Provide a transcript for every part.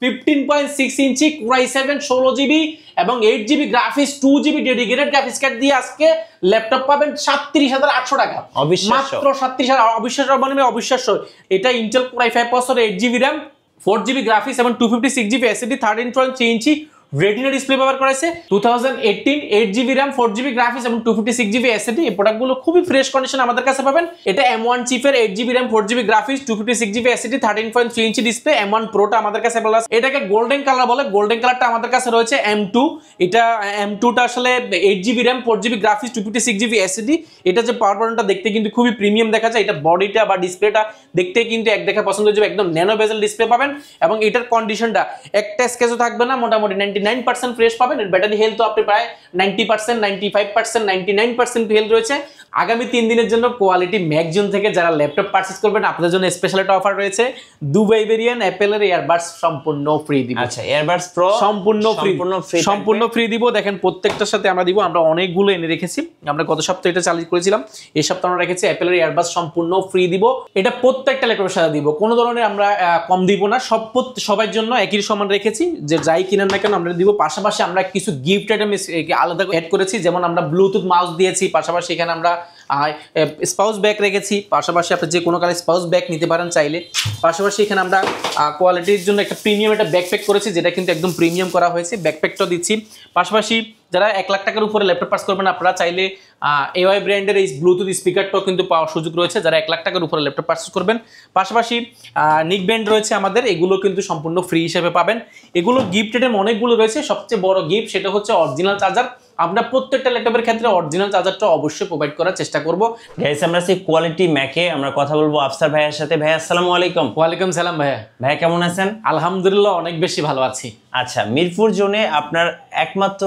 15.6 ইঞ্চি Core i7 16GB এবং 8GB graphics 2GB dedicated graphics card দিয়ে আজকে ল্যাপটপ পাবেন 37,800 টাকা। মাত্র 37,000। অবিশ্বাস্য মানে অবিশ্বাস্য। এটা Intel Core i5 processor 8GB RAM 4GB graphics এবং 256GB SSD 13.3 ইঞ্চি রেটিনা ডিসপ্লে ব্যবহার করেছে 2018 8GB RAM 4GB গ্রাফিক্স এবং 256GB SSD। এই প্রোডাক্টগুলো খুবই ফ্রেশ কন্ডিশনে আমাদের কাছে পাবেন। এটা M1 চিপের 8GB RAM 4GB graphics 256GB SSD 13.3 inch display. M1 প্রোটা আমাদের কাছে अवेलेबल আছে। এটাকে গোল্ডেন কালার বলে। গোল্ডেন কালারটা আমাদের কাছে রয়েছে M2। এটা M2টা আসলে 8GB RAM 4GB graphics 256GB SSD। এটা যে পাওয়ার বাটনটা দেখতে কিন্তু খুবই প্রিমিয়াম দেখা যায়। এটা বডিটা বা ডিসপ্লেটা দেখতে কিন্তু এক দেখা পছন্দ হয়ে যাবে। একদম ন্যানো বেজেল ডিসপ্লে পাবেন এবং এটার কন্ডিশনটা একটা স্কেচও থাকবে না। মোটামুটি 99% ফ্রেশ পাবেন। এর ব্যাটারি হেলথ তো আপনি প্রায় 90% 95% 99% হেলথ রয়েছে। আগামী 3 দিনের জন্য কোয়ালিটি ম্যাকজোন থেকে যারা ল্যাপটপ পারচেজ করবেন আপনাদের জন্য স্পেশাল একটা অফার রয়েছে। দুবাই ভেরিয়েন্ট অ্যাপেলের ইয়ারবাডস সম্পূর্ণ ফ্রি দিব। আচ্ছা, ইয়ারবাডস প্রো সম্পূর্ণ ফ্রি দিব। দেখেন প্রত্যেকটার সাথে আমরা দিব। আমরা অনেকগুলো এনে রেখেছি। আমরা গত সপ্তাহে এটা চালু করেছিলাম। এই সপ্তাহে আমরা রেখেছি অ্যাপেলের ইয়ারবাডস সম্পূর্ণ ফ্রি দিব। এটা প্রত্যেকটা ল্যাপটপের সাথে দিব। কোনো ধরনের আমরা কম দিব না। সবার জন্য একই সমান রেখেছি। যে যাই কিনেন না কেন আমরা দিব। পাশাপাশি আমরা কিছু গিফট আইটেম আলাদা অ্যাড করেছি। যেমন আমরা ব্লুটুথ মাউস দিয়েছি। পাশাপাশি এখানে আমরা স্পাউস ব্যাগ রেখেছি। পাশাপাশি আপনি যে কোনো কালার স্পাউস ব্যাগ নিতে পারেন চাইলে। পাশাপাশি এখানে আমরা কোয়ালিটির জন্য একটা প্রিমিয়াম একটা ব্যাকপ্যাক করেছি, যেটা কিন্তু একদম প্রিমিয়াম করা হয়েছে। ব্যাকপ্যাকটাও দিচ্ছি। পাশাপাশি যারা 1 লাখ টাকার উপরে ল্যাপটপ পারচেজ করবেন আপনারা চাইলে এওয়াই ব্র্যান্ডের এই ব্লুটুথ স্পিকারটাও কিন্তু পাওয়ার সুযোগ রয়েছে যারা 1 লাখ টাকার উপরে ল্যাপটপ পারচেজ করবেন। পাশাপাশি নিক ব্যান্ড রয়েছে আমাদের, এগুলো কিন্তু সম্পূর্ণ ফ্রি হিসেবে পাবেন। এগুলো গিফটেড অনেকগুলো রয়েছে। সবচেয়ে বড় গিফট সেটা হচ্ছে অরিজিনাল চার্জার। আমরা প্রত্যেকটা ল্যাপটপের ক্ষেত্রে অরিজিনাল চার্জারটা অবশ্যই প্রোভাইড করার চেষ্টা করব। গাইস, আমরা সেই কোয়ালিটি ম্যাকে আমরা কথা বলবো আফসার ভাইয়ের সাথে। ভাই আসসালামু আলাইকুম। ওয়ালাইকুম সালাম ভাইয়া। ভাই কেমন আছেন? আলহামদুলিল্লাহ অনেক বেশি ভালো আছি। আচ্ছা, মিরপুর জোনে আপনার একমাত্র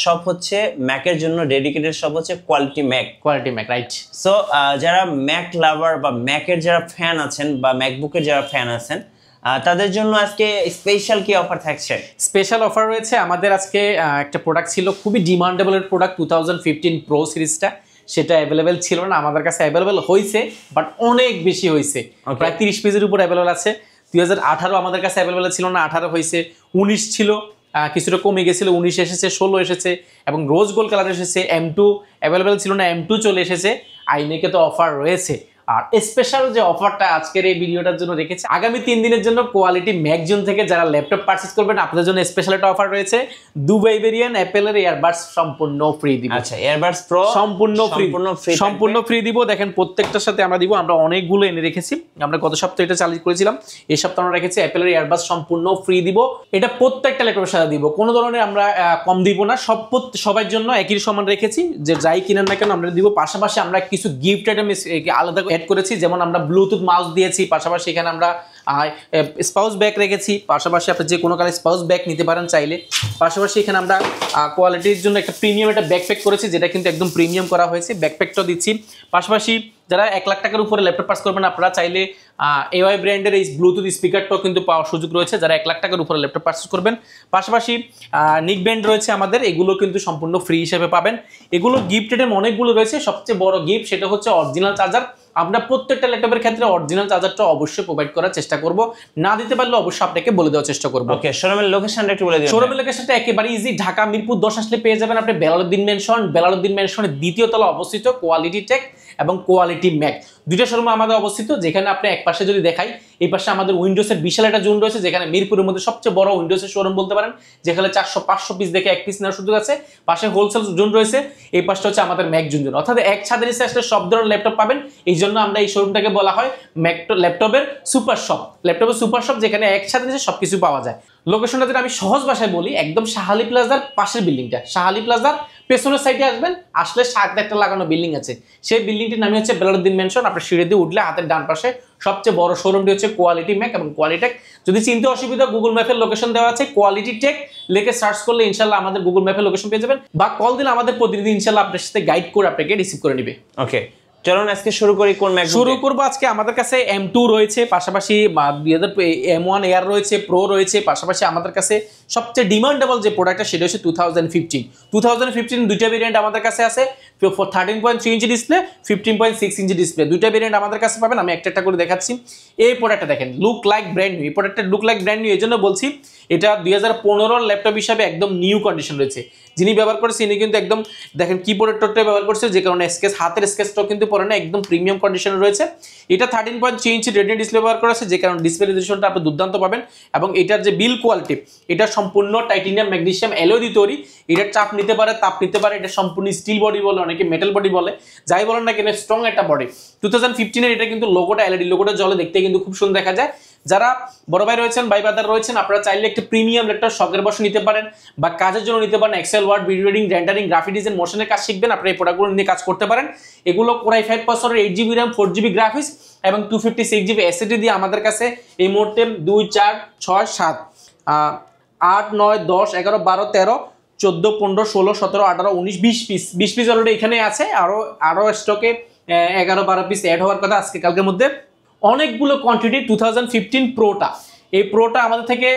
শপ হচ্ছে ম্যাকের জন্য ডেডিকেটেড শপ হচ্ছে কোয়ালিটি ম্যাক। রাইট। সো যারা ম্যাক লাভার বা ম্যাকের যারা ফ্যান আছেন বা ম্যাকবুকের যারা ফ্যান আছেন তাদের জন্য আজকে স্পেশাল কি অফার থাকছে? স্পেশাল অফার রয়েছে আমাদের আজকে। একটা প্রোডাক্ট ছিল খুবই ডিমান্ডেবল এর প্রোডাক্ট 2015 প্রো সিরিজটা, সেটা অ্যাভেলেবেল ছিল না। আমাদের কাছে অ্যাভেলেবেল হয়েছে, বাট অনেক বেশি হয়েছে। প্রায় 30 পিসের উপর অ্যাভেলেবেল আছে। 2018 আমাদের কাছে অ্যাভেলেবেল ছিল না, 18 হয়েছে। 19 ছিল, কিছুটা কমে গেছিল, 19 এসেছে, 16 এসেছে এবং রোজ গোল্ড কালার এসেছে। M2 অ্যাভেলেবেল ছিল না, M2 চলে এসেছে। আইনেকে তো অফার রয়েছে। আর স্পেশাল যে অফারটা আজকের এই ভিডিওটার জন্য রেখেছে, আগামী 3 দিনের জন্য কোয়ালিটি ম্যাকজোন থেকে যারা ল্যাপটপ পারচেজ করবেন আপনাদের জন্য স্পেশাল একটা অফার রয়েছে। দুবাই ভেরিয়েন্ট অ্যাপেলের ইয়ারবাডস সম্পূর্ণ ফ্রি দিব। আচ্ছা, ইয়ারবাডস প্রো সম্পূর্ণ ফ্রি দিব। দেখেন প্রত্যেকটার সাথে আমরা দিব। আমরা অনেকগুলো এনে রেখেছি। আমরা গত সপ্তাহে এটা চালু করেছিলাম। এই সপ্তাহে আমরা রেখেছি অ্যাপেলের ইয়ারবাডস সম্পূর্ণ ফ্রি দিব। এটা প্রত্যেকটা ল্যাপটপের সাথে দিব। কোনো ধরনের আমরা কম দিব না। সবার জন্য একই সমান রেখেছি। যে যাই কিনেন না কেন আমরা দিব। পাশাপাশি আমরা কিছু গিফট আইটেম আলাদা অ্যাড করেছি। যেমন আমরা ব্লুটুথ মাউস দিয়েছি। পাশাপাশি এখানে আমরা স্পাউস ব্যাগ রেখেছি। পাশাপাশি আপনি যে কোনো কালার স্পাউস ব্যাগ নিতে পারেন চাইলে। পাশাপাশি এখানে আমরা কোয়ালিটির জন্য একটা প্রিমিয়াম একটা ব্যাকপ্যাক করেছি, যেটা কিন্তু একদম প্রিমিয়াম করা হয়েছে। ব্যাকপ্যাকটাও দিচ্ছি। পাশাপাশি যারা 1 লাখ টাকার উপরে ল্যাপটপ পারচেজ করবেন আপনারা চাইলে এওয়াই ব্র্যান্ডের এই ব্লুটুথ স্পিকারটাও কিন্তু পাওয়ার সুযোগ রয়েছে যারা 1 লাখ টাকার উপরে ল্যাপটপ পারচেজ করবেন। পাশাপাশি নিক ব্যান্ড রয়েছে আমাদের, এগুলো কিন্তু সম্পূর্ণ ফ্রি হিসেবে পাবেন। এগুলো গিফটেড অনেকগুলো রয়েছে। সবচেয়ে বড় গিফট সেটা হচ্ছে অরিজিনাল চার্জার। আমরা প্রত্যেকটা ল্যাপটপের ক্ষেত্রে অরিজিনাল চার্জারটা অবশ্যই প্রোভাইড করার চেষ্টা করব। না দিতে পারলে অবশ্যই আপনাকে বলে দেওয়ার চেষ্টা করব। ওকে, শোরুমের লোকেশনটা একটু বলে দিন। শোরুমের লোকেশনটা একেবারে ইজি। ঢাকা মিরপুর 10 আসলে পেয়ে যাবেন আপনি বেলালউদ্দিন ম্যানশনের দ্বিতীয় তলা অবস্থিত কোয়ালিটি টেক এবং কোয়ালিটি ম্যাক। দুইটা শোরুম আমাদের অবস্থিত, যেখানে আপনি এক পাশে যদি দেখাই, এই পাশে আমাদের উইন্ডোজের বিশাল একটা জোন রয়েছে, যেখানে মিরপুরের মধ্যে সবচেয়ে বড় উইন্ডোজের শোরুম বলতে পারেন, যেখানে 400-500 পিস দেখে 1 পিস নেওয়ার সুযোগ আছে। পাশে হোলসেল জোন রয়েছে। এই পাশটা হচ্ছে আমাদের ম্যাকজোন জোন। অর্থাৎ এক ছাদের নিচে আসলে সব ধরনের ল্যাপটপ পাবেন। এই জন্য আমরা এই শোরুমটাকে বলা হয় ল্যাপটপের সুপার শপ, যেখানে এক ছাদের নিচে সবকিছু পাওয়া যায়। লোকেশনটা যদি আমি সহজ ভাষায় বলি, একদম শাহালি প্লাজার পাশের বিল্ডিংটা। শাহালি প্লাজার পেছনের সাইডে আসবেন, আসলে সাথে একটা লাগানো বিল্ডিং আছে। সেই বিল্ডিংটির নামই হচ্ছে বেলালউদ্দিন ম্যানশন। আপনার সিঁড়ি দিয়ে উঠলে হাতের ডান পাশে সবচেয়ে বড় শোরুমটি হচ্ছে কোয়ালিটি ম্যাক এবং কোয়ালিটি টেক। যদি চিনতে অসুবিধা, গুগল ম্যাপের লোকেশন দেওয়া আছে, কোয়ালিটি টেক লিখে সার্চ করলে ইনশাল্লাহ আমাদের গুগল ম্যাপের লোকেশন পেয়ে যাবেন। বা কল দিলে আমাদের প্রতিনিধি ইনশাল্লাহ আপনার সাথে গাইড করে আপনাকে রিসিভ করে নেবে। ওকে, চলুন আজকে শুরু করি কোন ম্যাকবুক শুরু করব আজকে আমাদের কাছে M2 রয়েছে, পাশাপাশি M1 Air রয়েছে, প্রো রয়েছে, পাশাপাশি আমাদের কাছে সবচেয়ে ডিমান্ডেবল যে প্রোডাক্টটা সেটা হচ্ছে 2015 দুইটা ভেরিয়েন্ট আমাদের কাছে আছে, 13.3 ইঞ্চি ডিসপ্লে, 15.6 ইঞ্চি ডিসপ্লে, দুইটা ভেরিয়েন্ট আমাদের কাছে পাবেন। আমি একটা একটা করে দেখাচ্ছি। এই প্রোডাক্টটা দেখেন, লুক লাইক ব্র্যান্ড নিউ। এই প্রোডাক্টটা লুক লাইক ব্র্যান্ড নিউ এই জন্য বলছি, এটা 2015 ল্যাপটপ হিসাবে একদম নিউ কন্ডিশন রয়েছে। যিনি ব্যবহার করেছে ইনি কিন্তু একদম দেখেন কিবোর্ডটা ব্যবহার করছে, যে কারণে স্কেচ হাতের স্কেচটাও কিন্তু পড়ে না, একদম প্রিমিয়াম কন্ডিশনে রয়েছে। এটা 13.3 ইঞ্চি রেডিও ডিসপ্লে ব্যবহার করা আছে, যে কারণে ডিসপ্লে রেজোলিউশনটা আপনি দুর্দান্ত পাবেন। এবং এটার যে বিল কোয়ালিটি, এটা সম্পূর্ণ টাইটেনিয়াম ম্যাগনেসিয়াম অ্যালয় দিয়ে তৈরি। এটার চাপ নিতে পারে, তাপ নিতে পারে। এটা সম্পূর্ণ স্টিল বডি বলে, অনেকে মেটাল বডি বলে, যাই বলেন না কেন স্ট্রং একটা বডি। 2015 এটা কিন্তু লোগোটা এলইডি লোগোটা জলে দেখতে কিন্তু খুব সুন্দর দেখা যায়। যারা বড় ভাই রয়েছেন, ভাই বাদার রয়েছেন, আপনারা চাইলে একটা প্রিমিয়াম ল্যাপটপ শখের বসে নিতে পারেন বা কাজের জন্য নিতে পারেন। Excel, Word, video editing, rendering, graphic design, মোশনের কাজ শিখবেন, আপনারা এই প্রোডাক্টগুলো নিয়ে কাজ করতে পারেন। এগুলো Core i5 প্রসেসরের 8GB RAM, 4GB গ্রাফিক্স এবং 256GB SSD দিয়ে আমাদের কাছে এই মুহূর্তে 2, 4, 6, 7, 8, 9, 10, 11, 12, 13, 14, 15, 16, 17, 18, 19, 20 পিস অলরেডি এখানে আছে। আরো স্টকে 11-12 পিস অ্যাড হওয়ার কথা আজকে কালকের মধ্যে। অনেকগুলো কোয়ান্টিটি 2015 প্রোটা, এই প্রোটা আমাদের থেকে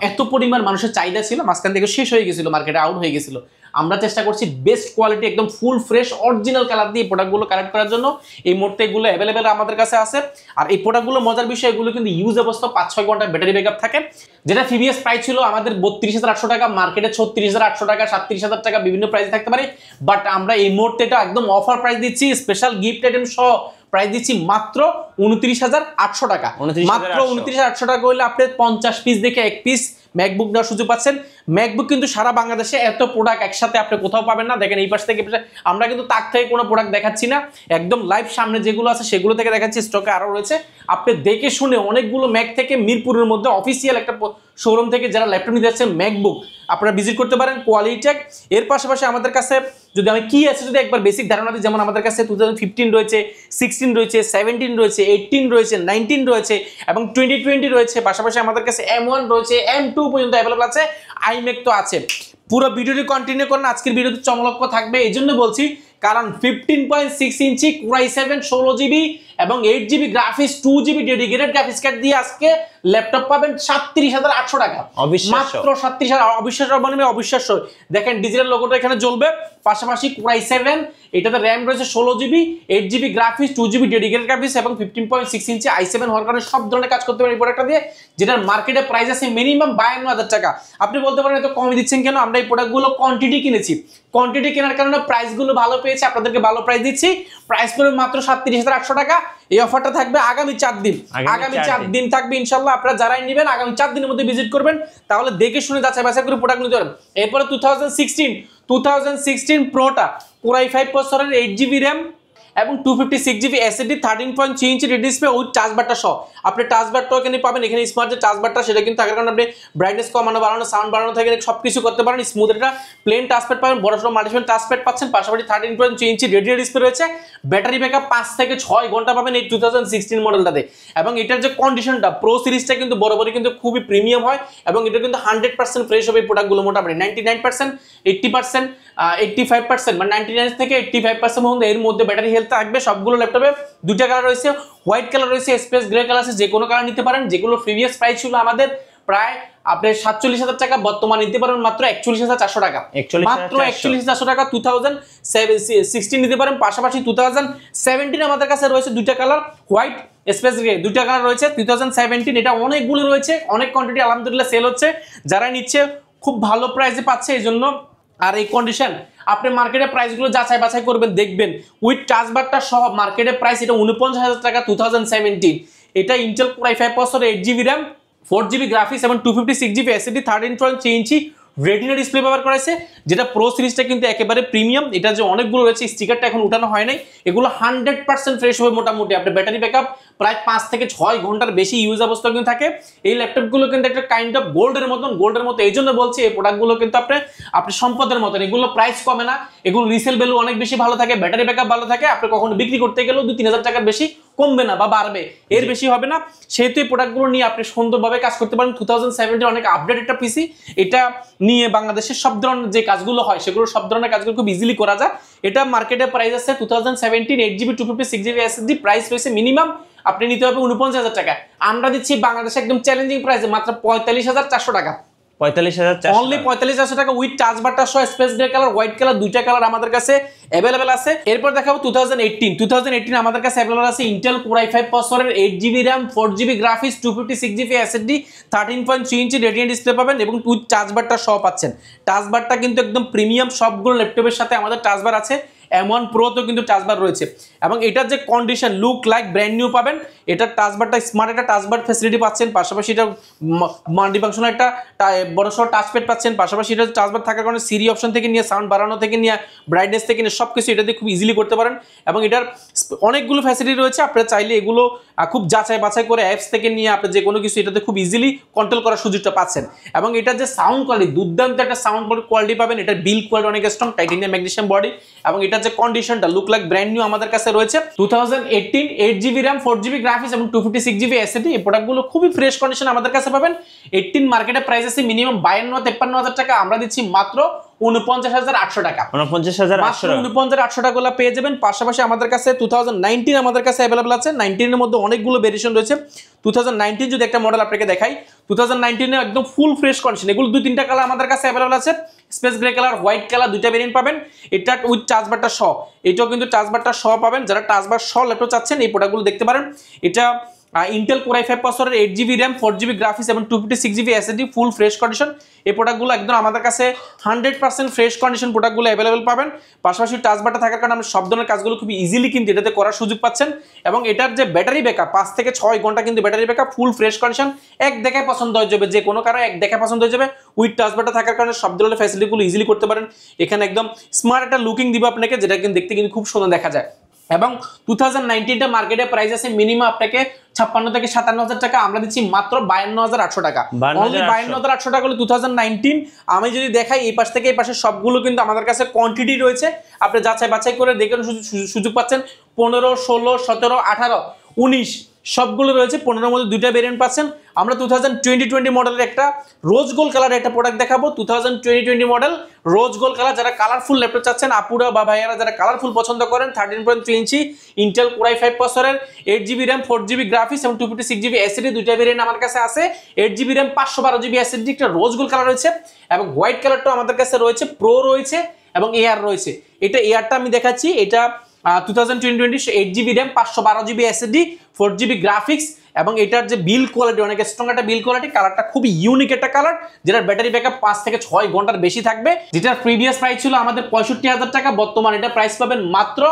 এত পরিমাণ মানুষের চাহিদা ছিল, মাঝখান থেকে শেষ হয়ে গেছিল, মার্কেটে আউট হয়ে গেছিল। আমরা চেষ্টা করছি বেস্ট কোয়ালিটি একদম ফুল ফ্রেশ অরিজিনাল কালার দিয়ে প্রোডাক্টগুলো কালেক্ট করার জন্য। এই মুহূর্তে এগুলো অ্যাভেলেবেল আমাদের কাছে আছে। আর এই প্রোডাক্টগুলো মজার বিষয়, এগুলো কিন্তু ইউজ অবস্থা 5-6 ঘন্টা ব্যাটারি ব্যাকআপ থাকে। যেটা প্রিভিয়াস প্রাইস ছিল আমাদের 32,800 টাকা, মার্কেটে 36,800 টাকা, 37,000 টাকা বিভিন্ন প্রাইস থাকতে পারে। বাট আমরা এই মুহূর্তে এটা একদম অফার প্রাইস দিচ্ছি, স্পেশাল গিফট আইটেম সহ প্রাইস দিচ্ছি মাত্র 29,800 টাকা। মাত্র 29,800 টাকা হলে আপনি 50 পিস দেখে এক পিস ম্যাকবুক নেওয়ার সুযোগ পাচ্ছেন। ম্যাকবুক কিন্তু সারা বাংলাদেশে এত প্রোডাক্ট একসাথে আপনি কোথাও পাবেন না। দেখেন এই পাশ থেকে আমরা কিন্তু তাক থেকে কোনো প্রোডাক্ট দেখাচ্ছি না, একদম লাইভ সামনে যেগুলো আছে সেগুলো থেকে দেখাচ্ছি। স্টকে আরও রয়েছে, আপনি দেখে শুনে অনেকগুলো ম্যাক থেকে মিরপুরের মধ্যে অফিসিয়াল একটা শোরুম থেকে যারা ল্যাপটপ নিতে যাচ্ছেন ম্যাকবুক, আপনারা ভিজিট করতে পারেন কোয়ালিটেক। এর পাশাপাশি আমাদের কাছে যদি আমি কি আছে যদি একবার বেসিক ধারণা দিই, যেমন আমাদের কাছে 2015 রয়েছে, 16 রয়েছে, 17 রয়েছে, 18 রয়েছে, 19 রয়েছে এবং 2020 রয়েছে। পাশাপাশি আমাদের কাছে M1 রয়েছে, M2 পর্যন্ত অ্যাভেলেবল আছে, iMac তো আছে। পুরো ভিডিওটি কন্টিনিউ করেন, আজকের ভিডিওতে চমলক্ষ থাকবে। এই জন্য বলছি কারণ 15.6 ইঞ্চি Core i7 16GB এবং 8GB graphics 2GB dedicated graphics card দিয়ে আজকে ল্যাপটপ পাবেন 37,800 টাকা, মাত্র 37,000। অবিশ্বাস্য মানে অবিশ্বাস্য। দেখেন ডিজিটাল লোগোটা এখানে জ্বলবে। পাশাপাশি Core i7, এটাতে র্যাম রয়েছে 16GB, 8GB graphics, 2GB dedicated graphics এবং 15.6 ইঞ্চি i7 হওয়ার কারণে সব ধরনের কাজ করতে পারেন এই প্রোডাক্টটা দিয়ে, যেটার মার্কেটে প্রাইস আছে মিনিমাম 52,000 টাকা। আপনি বলতে পারেন এত কম দিচ্ছেন কেন? আমরা এই প্রোডাক্টগুলো কোয়ান্টিটি কিনেছি, কোয়ান্টিটি কেনার কারণে প্রাইসগুলো ভালো পেয়েছে, আপনাদেরকে ভালো প্রাইস দিচ্ছি। প্রাইস পড়বে মাত্র 37,800 টাকা। এই অফারটা থাকবে আগামী 4 দিন, আগামী 4 দিন থাকবে ইনশাল্লাহ। আপনারা যারাই নেবেন আগামী 4 দিনের মধ্যে ভিজিট করবেন, তাহলে দেখে শুনে যাচাই বাছাই করে প্রোডাক্ট নিতে পারবেন। এরপরে 2016 প্রোটা Core i5 প্রসেসরের 8GB RAM এবং 256GB SSD, 13.3 inch display with touch বারটা সহ। আপনি টাচ বারটাও এখানে পাবেন। এখানে স্মার্ট যে টাচ বারটা সেটা কিন্তু থাকার কারণে আপনি ব্রাইটনেস কমানো, বাড়ানো, সাউন্ড বাড়ানো থেকে সব কিছু করতে পারেন। স্মুথ একটা প্লেন টাচপ্যাড পাবেন, বড় সড়ো মাল্টিপ্যাড টাচপ্যাড পাচ্ছেন। পাশাপাশি 13.3 ইঞ্চি রেডিও ডিসপ্লে রয়েছে। ব্যাটারি ব্যাকআপ 5 থেকে 6 ঘন্টা পাবেন এই 2016 মডেলটাতে। এবং এটার যে কন্ডিশনটা, প্রো সিরিজটা কিন্তু বরাবরই কিন্তু খুবই প্রিমিয়াম হয় এবং এটা কিন্তু 100% ফ্রেশ হবে এই প্রোডাক্টগুলো। মোটামুটি 99%, 80%, 85% মানে 99 থেকে 85% পর্যন্ত এর মধ্যে ব্যাটারি হেলথ থাকবে। সবগুলো ল্যাপটপে দুইটা কালার রয়েছে, হোয়াইট কালার রয়েছে, স্পেস গ্রে কালার আছে। যে কোনো কালার নিতে পারেন। যেগুলো প্রিভিয়াস প্রাইস ছিল আমাদের প্রায় আপনি 47,000 টাকা, বর্তমান নিতে পারেন মাত্র 41,400 টাকা, মাত্র 41,400 টাকা। 2016 নিতে পারেন। পাশাপাশি 2017 আমাদের কাছে রয়েছে দুইটা কালার, হোয়াইট, স্পেস গ্রে, দুইটা কালার রয়েছে 2017। এটা অনেকগুলো রয়েছে, অনেক কোয়ান্টিটি আলহামদুলিল্লাহ সেল হচ্ছে। যারা নিচ্ছে খুব ভালো প্রাইসে পাচ্ছে এই জন্য। আর এই কন্ডিশন আপনি মার্কেটে প্রাইসগুলো যাচাই বাছাই করবেন, দেখবেন উইথ টাচ বারটা সহ মার্কেটে প্রাইস এটা 49,000 টাকা 2017। এটা Intel Core i5 processor, 8GB RAM, 4GB graphics এবং 256GB SSD, 13.3 ইঞ্চি রেটিনা ডিসপ্লে ব্যবহার করেছে। যেটা প্রো সিরিজটা কিন্তু একেবারে প্রিমিয়াম। এটা যে অনেকগুলো রয়েছে, স্টিকারটা এখন উঠানো হয় নাই। এগুলো 100% ফ্রেশ হবে মোটামুটি। আপনার ব্যাটারি ব্যাকআপ প্রায় 5 থেকে 6 ঘন্টার বেশি ইউজ অবস্থা কিন্তু থাকে। এই ল্যাপটপগুলো কিন্তু একটা কাইন্ড অফ গোল্ডের মতো। এই জন্য বলছি এই প্রোডাক্টগুলো কিন্তু আপনি সম্পদের মতন। এগুলো প্রাইস কমে না, এগুলো রিসেল ভ্যালু অনেক বেশি ভালো থাকে, ব্যাটারি ব্যাকআপ ভালো থাকে। আপনি কখনো বিক্রি করতে গেলেও 2-3 হাজার টাকার বেশি কমবে না বা বাড়বে, এর বেশি হবে না। সেহেতু এই প্রোডাক্টগুলো নিয়ে আপনি সুন্দরভাবে কাজ করতে পারেন। 2017 অনেক আপডেট একটা পিসি, এটা নিয়ে বাংলাদেশের সব ধরনের যে কাজগুলো হয় সেগুলো সব ধরনের কাজগুলো খুব ইজিলি করা যায়। এটা মার্কেটে প্রাইস আছে 2017 8GB 256GB SSD, প্রাইস রয়েছে মিনিমাম আপনি নিতে হবে 49,000 টাকা। আমরা দিচ্ছি বাংলাদেশে একদম চ্যালেঞ্জিং প্রাইসে মাত্র 45,400 টাকা। 45,400 অনলি 45,000 টাকা উইথ টাচ বারটা সহ space grey colour, white colour, দুইটা কালার আমাদের কাছে अवेलेबल আছে। এরপর দেখাবো 2018 আমাদের কাছে अवेलेबल আছে ইন্টেল কোর i5 প্রসেসরের 8GB RAM 4GB graphics 256GB SSD 13.3 ইঞ্চি রেডিয়েন্ট ডিসপ্লে পাবেন এবং উইথ টাচ বারটা সহ পাচ্ছেন। টাচ বারটা কিন্তু একদম প্রিমিয়াম, সবগুলো ল্যাপটপের সাথে আমাদের টাচ বার আছে। M1 Pro তো কিন্তু টাচ বার রয়েছে এবং এটার যে condition look like brand new পাবেন। এটার টাচ বারটা স্মার্ট একটা টাচ বার ফ্যাসিলিটি পাচ্ছেন, পাশাপাশি এটা মাল্টিফাংশনাল একটা বড়সড় টাচপ্যাড পাচ্ছেন, পাশাপাশি এটা টাচ বার থাকার কারণে সিরি অপশন থেকে নিয়ে সাউন্ড বাড়ানো থেকে নিয়ে ব্রাইটনেস থেকে নিয়ে সবকিছু এটা দিয়ে খুব ইজিলি করতে পারেন এবং এটার অনেকগুলো ফ্যাসিলিটি রয়েছে। আপনারা চাইলে এগুলো খুব যাচাই বাছাই করে অ্যাপস থেকে নিয়ে আপনি যে কোনো কিছু এটাতে খুব ইজিলি কন্ট্রোল করার সুযোগটা পাচ্ছেন এবং এটার যে সাউন্ড কোয়ালিটি, দুর্দান্ত একটা সাউন্ড কোয়ালিটি পাবেন। এটার বিল্ড কোয়ালিটি অনেক স্ট্রং, টাইটানিয়াম ম্যাগনেসিয়াম বডি এবং এটার যে কন্ডিশনটা লুক লাইক ব্র্যান্ড নিউ আমাদের কাছে রয়েছে। 2018 8GB RAM 4GB গ্রাফিক্স এবং 256GB SSD, এই প্রোডাক্টগুলো খুবই ফ্রেশ কন্ডিশন আমাদের কাছে পাবেন। 18 মার্কেটে প্রাইস আছে মিনিমাম 52-53,000 টাকা, আমরা দিচ্ছি মাত্র 49,800 টাকা। 49,800 টাকা পেয়ে যাবেন। পাশাপাশি আমাদের কাছে 2019 আমাদের কাছে अवेलेबल আছে। 19 এর মধ্যে অনেকগুলো ভেরিয়েশন রয়েছে। 2019 যদি একটা মডেল আপনাকে দেখাই, 2019 এ একদম ফুল ফ্রেশ কন্ডিশন, এগুলো 2-3টা কালার আমাদের কাছে अवेलेबल আছে। Space grey colour, white colour, দুইটা ভেরিয়েন্ট পাবেন। এটা উইথ টাচ বারটা সহ, এটাও কিন্তু টাচ বারটা সহ পাবেন। যারা টাচ বার সহ ল্যাপটপ চাচ্ছেন এই প্রোডাক্টগুলো দেখতে পারেন। এটা ইন্টেল কোর i5 প্রসেসরের 8GB RAM 4GB গ্রাফিক্স এবং 256GB SSD full fresh condition. এই প্রোডাক্টগুলো একদম আমাদের কাছে 100% ফ্রেশ কন্ডিশন প্রোডাক্টগুলো अवेलेबल পাবেন। পাশাপাশি টাচ বারটা থাকার কারণে আমরা সব ধরনের কাজগুলো খুব ইজিলি কিন্তু এটাতে করার সুযোগ পাচ্ছেন এবং এটার যে ব্যাটারি ব্যাকআপ 5 থেকে 6 ঘন্টা কিন্তু battery backup, full fresh condition, এক দেখায় পছন্দ হয়ে যাবে, যে কোনো কারো এক দেখায় পছন্দ হয়ে যাবে। উইথ টাচ বারটা থাকার কারণে সব ধরনের ফ্যাসিলিটিগুলো ইজিলি করতে পারেন। এখানে একদম স্মার্ট একটা লুকিং দিব আপনাকে, যেটা কিন্তু দেখতে কিন্তু খুব সুন্দর দেখা যায় এবং 2019টা মার্কেটে প্রাইস আছে মিনিমাম আপনাকে 56,000-57,000 টাকা, আমরা দিচ্ছি মাত্র 52,800 টাকা। অনলি 52,800 টাকা হলে 2019। আমি যদি দেখাই এই পাশ থেকে এই পাশে সবগুলো কিন্তু আমাদের কাছে কোয়ান্টিটি রয়েছে, আপনি যাচাই বাছাই করে দেখে সুযোগ পাচ্ছেন। 15, 16, 17, 18, 19 সবগুলো রয়েছে। 15 মধ্যে দুইটা ভেরিয়েন্ট পাচ্ছেন। আমরা 2020 মডেলের একটা রোজ গোল্ড কালারের একটা প্রোডাক্ট দেখাবো। 2020 মডেল রোজ গোল্ড কালার, যারা কালারফুল ল্যাপটপ চাচ্ছেন, আপুরা বা ভাইয়ারা যারা কালারফুল পছন্দ করেন, 13.3 ইঞ্চি ইন্টেল কোর i5 প্রসেসরের 8GB RAM 4GB গ্রাফিক্স এবং 256GB SSD, দুইটা ভেরিয়েন্ট আমার কাছে আছে। 8GB RAM 512GB SSD, একটা রোজ গোল্ড কালার রয়েছে এবং হোয়াইট কালারটাও আমাদের কাছে রয়েছে, প্রো রয়েছে এবং এয়ার রয়েছে। এটা এয়ারটা আমি দেখাচ্ছি, এটা 2020 8GB RAM 512GB SSD 4GB graphics এবং এটার যে বিল কোয়ালিটি অনেক স্ট্রং একটা বিল কোয়ালিটি, কালারটা খুবই ইউনিক একটা কালার, যেটার ব্যাটারি ব্যাকআপ 5 থেকে 6 ঘন্টার বেশি থাকবে। যেটার প্রিভিয়াস প্রাইস ছিল আমাদের 65,000 টাকা, বর্তমানে এটা প্রাইস পাবেন মাত্র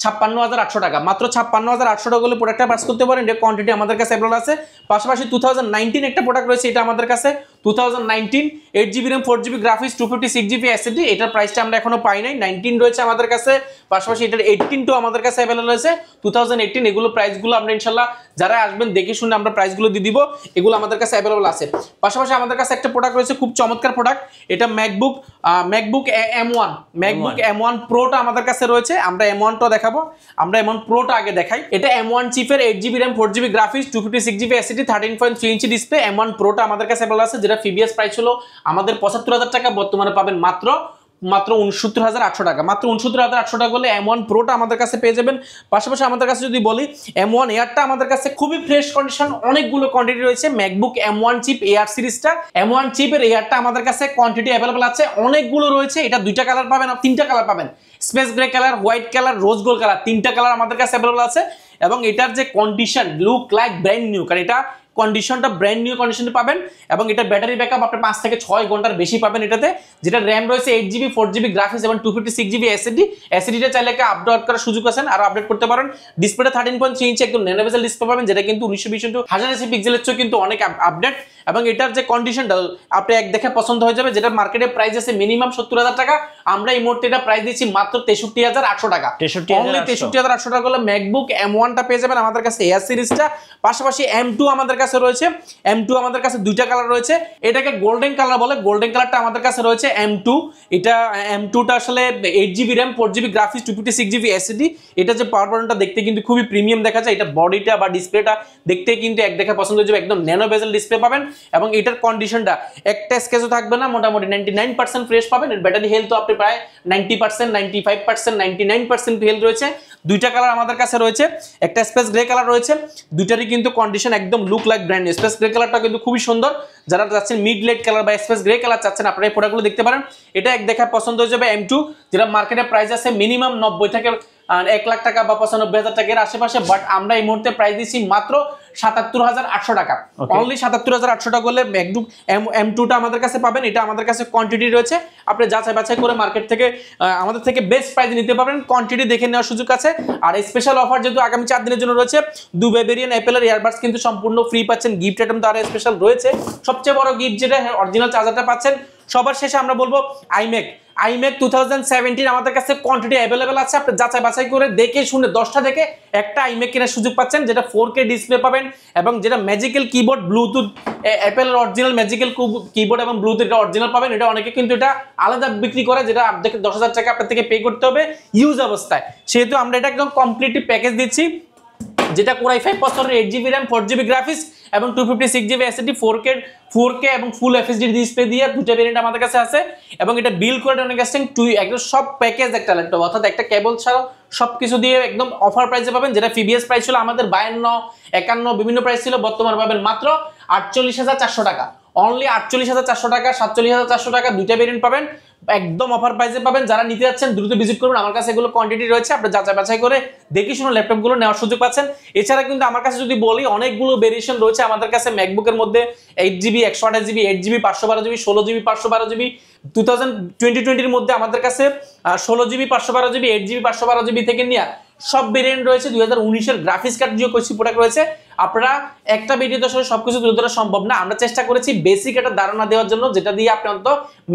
56,800 টাকা। মাত্র 56,800 টাকা হলে প্রোডাক্টটা পাস করতে পারেন। এটা কোয়ান্টিটি আমাদের কাছে अवेलेबल আছে। পাশাপাশি 2019 একটা প্রোডাক্ট রয়েছে, এটা আমাদের কাছে 2019 8GB RAM 4GB graphics 256GB SSD, এটার প্রাইসটা আমরা এখনো পাই নাই। 19 রয়েছে আমাদের কাছে, পাশাপাশি এটার 18 আমাদের কাছে अवेलेबल রয়েছে। 2018 এগুলো প্রাইসগুলো আমরা ইনশাআল্লাহ যারা আসবেন দেখে শুনে আমরা প্রাইসগুলো দিয়ে দিব, এগুলো আমাদের কাছে अवेलेबल আছে। পাশাপাশি আমাদের কাছে একটা প্রোডাক্ট রয়েছে খুব চমৎকার প্রোডাক্ট, এটা ম্যাকবুক M1 প্রোটা আমাদের কাছে রয়েছে। আমরা M1 টা দেখাবো, আমরা M1 প্রোটা আগে দেখাই। এটা M1 চিপের 8GB RAM 4GB graphics 256GB SSD 13.3 inch display. M1 প্রোটা আমাদের কাছে अवेलेबल আছে, যেটা প্রিভিয়াস প্রাইস ছিল আমাদের 75,000 টাকা, বর্তমানে পাবেন মাত্র 69,800 টাকা। মাত্র 69,800 টাকা হলে M1 প্রোটা আমাদের কাছে পেয়ে যাবেন। পাশাপাশি আমাদের কাছে যদি বলি M1 এয়ারটা আমাদের কাছে খুবই ফ্রেশ কন্ডিশন, অনেকগুলো কোয়ান্টিটি রয়েছে। ম্যাকবুক M1 চিপ এয়ার সিরিজটা, M1 চিপের এয়ারটা আমাদের কাছে কোয়ান্টিটি अवेलेबल আছে, অনেকগুলো রয়েছে। এটা দুইটা কালার পাবেন, আর তিনটা কালার পাবেন, space grey colour, white colour, rose gold colour, তিনটা কালার আমাদের কাছে अवेलेबल আছে এবং এটার যে condition look like brand new, কারণ এটা কন্ডিশনটা ব্র্যান্ড নিউ কন্ডিশনে পাবেন এবং এটা ব্যাটারি ব্যাকআপ আপনি 5 থেকে 6 ঘন্টার বেশি পাবেন এটাতে। যেটা RAM রয়েছে 8GB 4GB গ্রাফিক্স এবং 256GB SSD টা চাইলে আপডেট করার সুযোগ আছে, আর আপডেট করতে পারেন। ডিসপ্লেটা 13.3 ইঞ্চি একদম ন্যানো বেজেল ডিসপ্লে পাবেন, যেটা কিন্তু 1920x1080 পিক্সেলের চেয়ে কিন্তু অনেক আপডেট এবং এটার যে কন্ডিশনটা আপনি এক দেখে পছন্দ হয়ে যাবে। যেটা মার্কেটে প্রাইস আছে মিনিমাম 70,000 টাকা, আমরা এই মুহূর্তে এটা প্রাইস দিচ্ছি মাত্র 63,800 টাকা। 63,800 টাকা হলে ম্যাকবুক M1 টা পেয়ে যাবেন আমাদের কাছে এয়ার সিরিজটা। পাশাপাশি M2 আমাদের কাছে রয়েছে, M2 আমাদের কাছে দুইটা কালার রয়েছে, এটাকে গোল্ডেন কালার বলে, গোল্ডেন কালারটা আমাদের কাছে রয়েছে M2। এটা M2টা আসলে 8GB RAM 4GB graphics 256GB SSD। এটা যে পাওয়ার বাটনটা দেখতে কিন্তু খুবই প্রিমিয়াম দেখা যায়, এটা বডিটা বা ডিসপ্লেটা দেখতে কিন্তু এক দেখা পছন্দ হয়ে যাবে, একদম ন্যানো বেজেল ডিসপ্লে পাবেন। এবং এটার কন্ডিশনটা একটা স্কেচও থাকবে না, মোটামুটি 99% ফ্রেশ পাবেন। এর ব্যাটারি হেলথও আপনি প্রায় 90%, 95%, 99% হেলথ রয়েছে। দুইটা কালার আমাদের কাছে রয়েছে, একটা স্পেস গ্রে কালার রয়েছে, দুইটারই কিন্তু কন্ডিশন একদম look like brand new. Space grey কালারটা কিন্তু খুবই সুন্দর, যারা চাচ্ছেন মিড লাইট কালার বা স্পেস গ্রে কালার চাচ্ছেন আপনারা এই প্রোডাক্টগুলো দেখতে পারেন। এটা এক দেখায় পছন্দ হয়ে যাবে M2, যেটা মার্কেটে প্রাইস আছে মিনিমাম 90 থেকে 1 লাখ টাকা বা 95,000 টাকার আশেপাশে, বাট আমরা এই মুহূর্তে প্রাইস দিচ্ছি মাত্র 77,800 টাকা, অনলি 77,800 টাকা করলে ম্যাকবুক M2টা আমাদের কাছে পাবেন। এটা আমাদের কাছে কোয়ান্টিটি রয়েছে, আপনি যাচাই বাছাই করে মার্কেট থেকে আমাদের থেকে বেস্ট প্রাইসে নিতে পারবেন, কোয়ান্টিটি দেখে নেওয়ার সুযোগ আছে। আর স্পেশাল অফার যেহেতু আগামী 4 দিনের জন্য রয়েছে, দুবাই ভেরিয়েন্ট অ্যাপেলের ইয়ারবাডস কিন্তু সম্পূর্ণ ফ্রি পাচ্ছেন, গিফট আইটেম তো আরো স্পেশাল রয়েছে। সবচেয়ে বড় গিফট যেটা অরিজিনাল চার্জারটা পাচ্ছেন। সবার শেষে আমরা বলবো iMac 2017 আমাদের কাছে কোয়ান্টিটি অ্যাভেলেবেল আছে, আপনি যাচাই বাছাই করে দেখে শুনে 10টা দেখে একটা iMac কেনার সুযোগ পাচ্ছেন, যেটা 4K ডিসপ্লে পাবেন এবং যেটা ম্যাজিক্যাল কিবোর্ড ব্লুটুথ, অ্যাপেলের অরিজিনাল ম্যাজিক্যাল কিবোর্ড এবং ব্লুটুথ এটা অরিজিনাল পাবেন। এটা অনেকে কিন্তু এটা আলাদা বিক্রি করে, যেটা আপনাকে 10,000 টাকা আপনার থেকে পে করতে হবে ইউজ অবস্থায়, সেহেতু আমরা এটা একদম কমপ্লিটলি প্যাকেজ দিচ্ছি, যেটা Core i5 প্রসেসরের 8GB RAM 4GB গ্রাফিক্স এবং 256GB SSD 4K এবং ফুল FHD ডিসপ্লে দিয়ে দুটো ভেরিয়েন্ট আমাদের কাছে আছে। এবং এটা বিল কোয়ালিটি অনেক আসছেন একদম সব প্যাকেজ একটা ল্যাপটপ, অর্থাৎ একটা কেবল ছাড়াও সবকিছু দিয়ে একদম অফার প্রাইসে পাবেন, যেটা প্রিভিয়াস প্রাইস ছিল আমাদের 52, 51 বিভিন্ন প্রাইস ছিল, বর্তমানে পাবেন মাত্র 48,400 টাকা, অনলি 48,400 টাকা, 47,400 টাকা দুইটা ভেরিয়েন্ট পাবেন, একদম অফার প্রাইসে পাবেন। যারা নিতে যাচ্ছেন দ্রুত ভিজিট করুন, আমার কাছে এগুলো কোয়ান্টিটি রয়েছে, আপনি যাচাই বাছাই করে দেখে শুনে ল্যাপটপগুলো নেওয়ার সুযোগ পাচ্ছেন। এছাড়া কিন্তু আমার কাছে যদি বলি অনেকগুলো ভেরিয়েশন রয়েছে আমাদের কাছে ম্যাকবুকের মধ্যে, 8GB 128GB 8GB 512GB 16GB 512GB 2020 এর মধ্যে আমাদের কাছে 16GB 512GB 8GB 512GB থেকে নিয়ে সব ভেরিয়েন্ট রয়েছে। 2019 এর গ্রাফিক্স কার্ড দিয়ে কিছু প্রোডাক্ট রয়েছে। আপনারা একটা ভিডিওতে আসলে সবকিছু তুলে ধরা সম্ভব না, আমরা চেষ্টা করেছি বেসিক একটা ধারণা দেওয়ার জন্য, যেটা দিয়ে আপনি অন্তত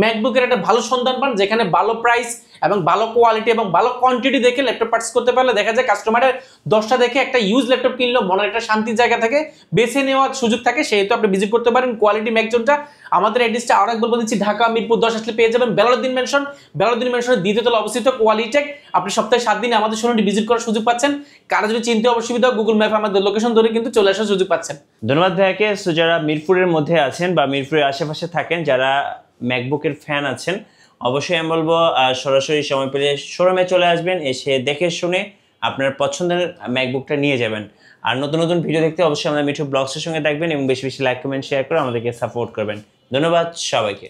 ম্যাকবুকের একটা ভালো সন্ধান পান, যেখানে ভালো প্রাইস এবং ভালো কোয়ালিটি এবং ভালো কোয়ান্টিটি দেখে ল্যাপটপ পারচেজ করতে পারলে দেখা যায় কাস্টমারের 10টা দেখে একটা ইউজ ল্যাপটপ কিনলেও মনের একটা শান্তির জায়গা থেকে বেছে নেওয়ার সুযোগ থাকে, সেহেতু আপনি ভিজিট করতে পারেন কোয়ালিটি ম্যাকজোনটা। আমাদের অ্যাড্রেসটা আরো একবার বলে দিচ্ছি, ঢাকা মিরপুর 10 আসলে পেয়ে যাবেন বেলালউদ্দিন মেনশনের দ্বিতীয় তলা অবস্থিত কোয়ালিটেক। আপনি সপ্তাহে 7 দিনে আমাদের শোরুমটি ভিজিট করার সুযোগ পাচ্ছেন। কারো যদি চিনতে অসুবিধা, গুগল ম্যাপে আমাদের লোকেশন ধরে কিন্তু চলে আসার সুযোগ পাচ্ছেন। ধন্যবাদ ভাইয়াকে। সো যারা মিরপুরের মধ্যে আছেন বা মিরপুরের আশেপাশে থাকেন, যারা ম্যাকবুকের ফ্যান আছেন, অবশ্যই আমি বলবো সরাসরি সময় পেলে শোরুমে চলে আসবেন, এসে দেখে শুনে আপনার পছন্দের ম্যাকবুকটা নিয়ে যাবেন। আর নতুন নতুন ভিডিও দেখতে অবশ্যই আমাদের মিঠু ব্লগসের সঙ্গে থাকবেন এবং বেশি বেশি লাইক কমেন্ট শেয়ার করে আমাদেরকে সাপোর্ট করবেন। ধন্যবাদ সবাইকে।